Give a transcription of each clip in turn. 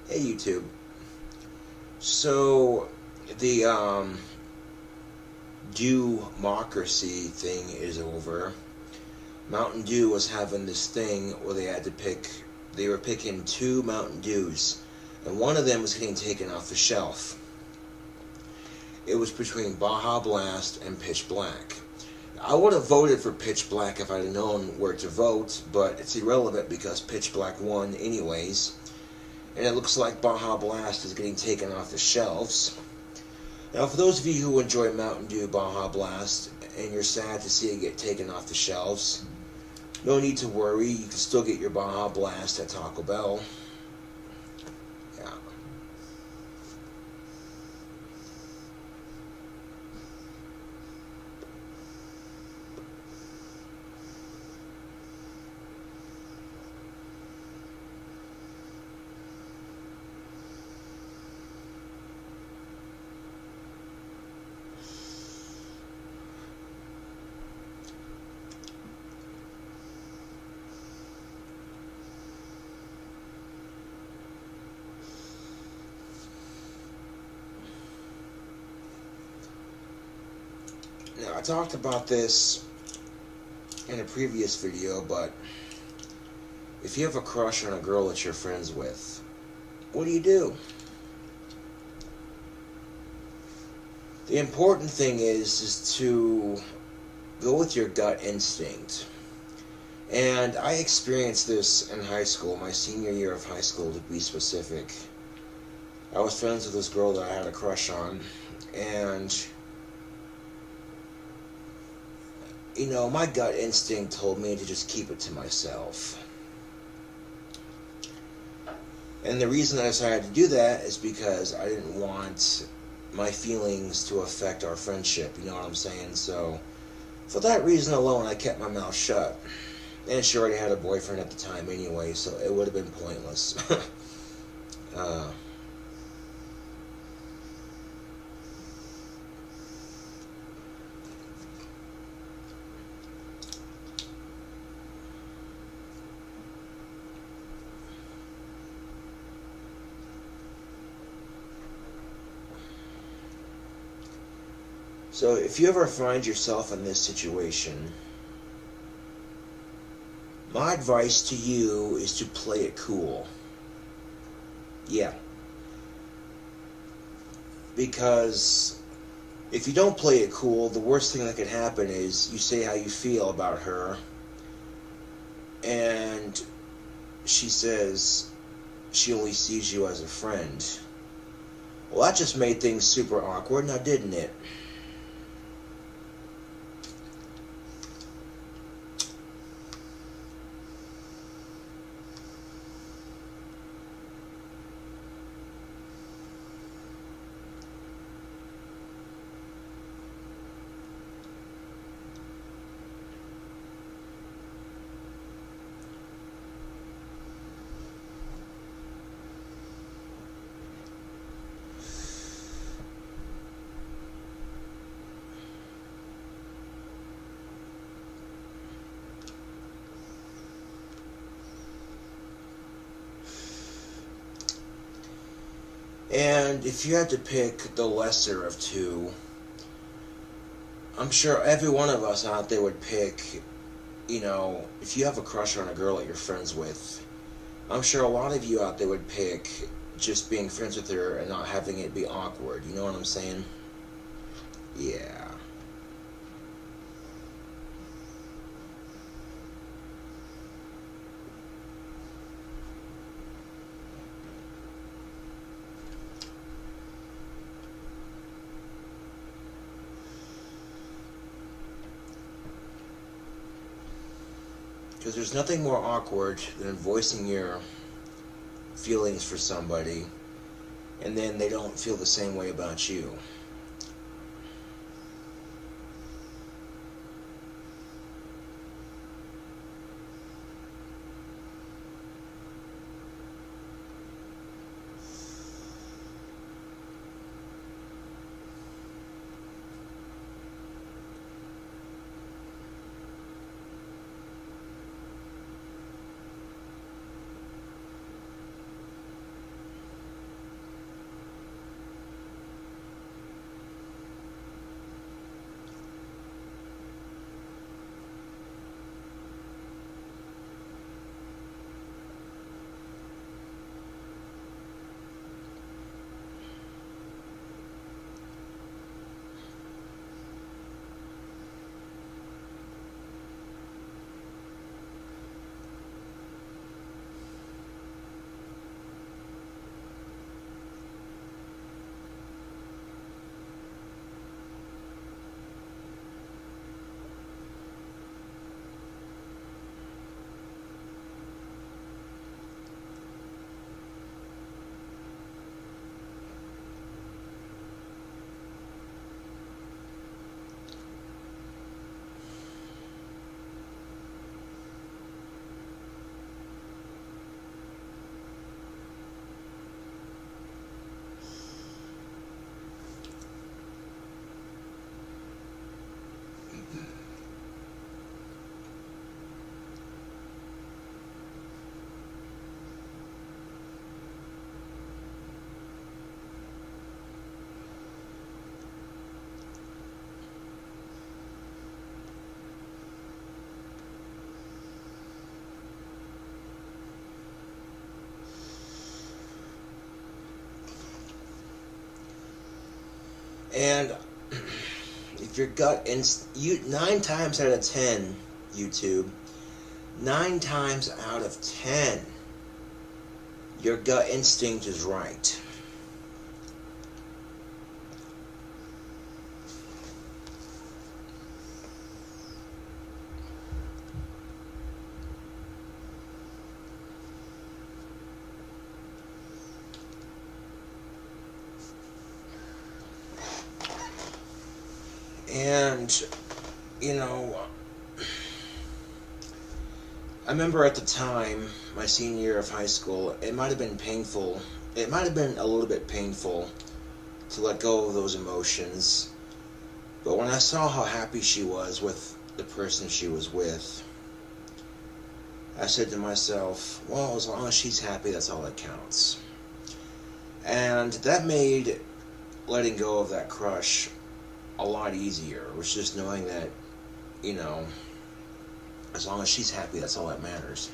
Hey YouTube. So the Dew-mocracy thing is over. Mountain Dew was having this thing where they were picking two Mountain Dews, and one of them was getting taken off the shelf. It was between Baja Blast and Pitch Black. I would have voted for Pitch Black if I'd have known where to vote, but it's irrelevant because Pitch Black won anyways. And it looks like Baja Blast is getting taken off the shelves. Now, for those of you who enjoy Mountain Dew Baja Blast and you're sad to see it get taken off the shelves, no need to worry. You can still get your Baja Blast at Taco Bell. Yeah. Now, I talked about this in a previous video, but if you have a crush on a girl that you're friends with, what do you do? The important thing is to go with your gut instinct. And I experienced this in high school, my senior year of high school to be specific. I was friends with this girl that I had a crush on, and my gut instinct told me to just keep it to myself. And the reason I decided to do that is because I didn't want my feelings to affect our friendship, you know what I'm saying? So, for that reason alone, I kept my mouth shut. And she already had a boyfriend at the time anyway, so it would have been pointless. So if you ever find yourself in this situation, my advice to you is to play it cool. Yeah. Because if you don't play it cool, the worst thing that could happen is you say how you feel about her, and she says she only sees you as a friend. Well, that just made things super awkward, now didn't it? And if you had to pick the lesser of two, I'm sure every one of us out there would pick, if you have a crush on a girl that you're friends with, I'm sure a lot of you out there would pick just being friends with her and not having it be awkward. You know what I'm saying? Yeah. Because there's nothing more awkward than voicing your feelings for somebody and then they don't feel the same way about you. And if your gut you 9 times out of 10, YouTube, 9 times out of 10, your gut instinct is right. And, you know, I remember at the time, my senior year of high school, it might have been painful. It might have been a little bit painful to let go of those emotions. But when I saw how happy she was with the person she was with, I said to myself, well, as long as she's happy, that's all that counts. And that made letting go of that crush a lot easier. It was just knowing that, you know, as long as she's happy, that's all that matters.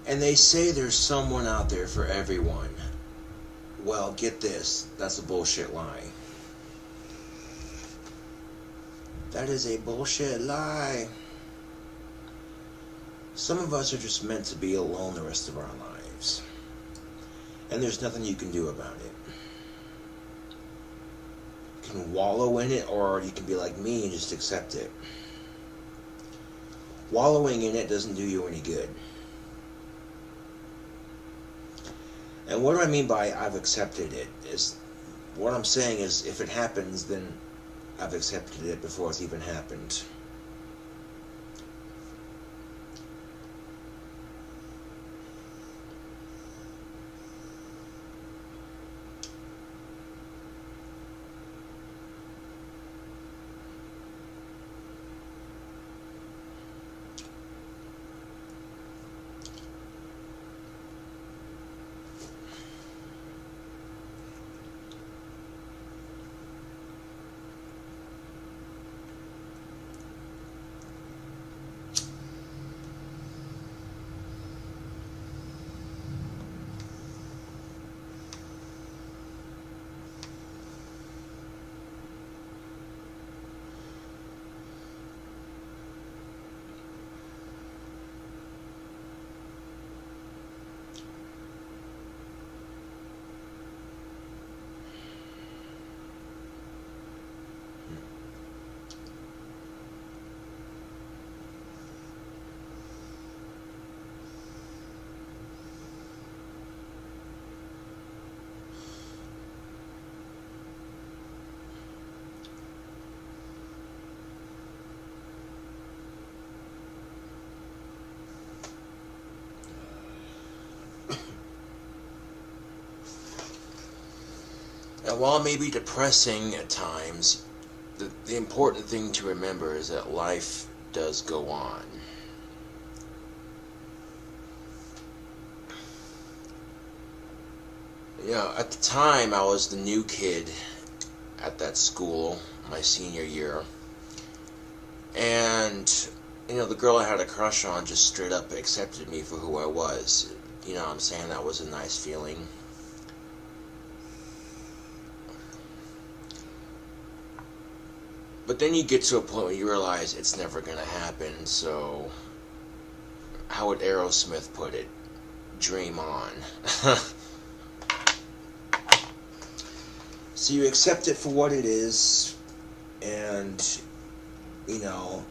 And they say there's someone out there for everyone. Well, get this, that's a bullshit lie. That is a bullshit lie. Some of us are just meant to be alone the rest of our lives. And there's nothing you can do about it. You can wallow in it, or you can be like me and just accept it. Wallowing in it doesn't do you any good. And what do I mean by I've accepted it? Is what I'm saying is, if it happens, then I've accepted it before it's even happened. And while it may be depressing at times, the important thing to remember is that life does go on. You know, at the time, I was the new kid at that school, my senior year. And, you know, the girl I had a crush on just straight up accepted me for who I was. You know what I'm saying? That was a nice feeling. But then you get to a point where you realize it's never going to happen, so how would Aerosmith put it? Dream on. So you accept it for what it is, and, you know,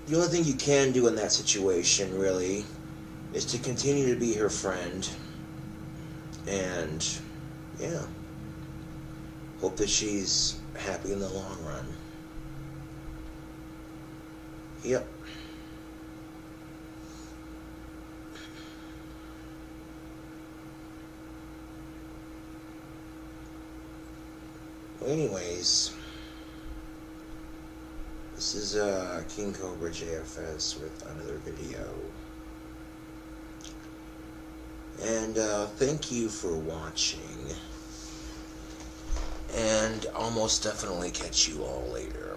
the only thing you can do in that situation, really, is to continue to be her friend, and, yeah, hope that she's happy in the long run. Yep. Well, anyways, this is KingCobraJFS with another video. And thank you for watching. And I'll most definitely catch you all later.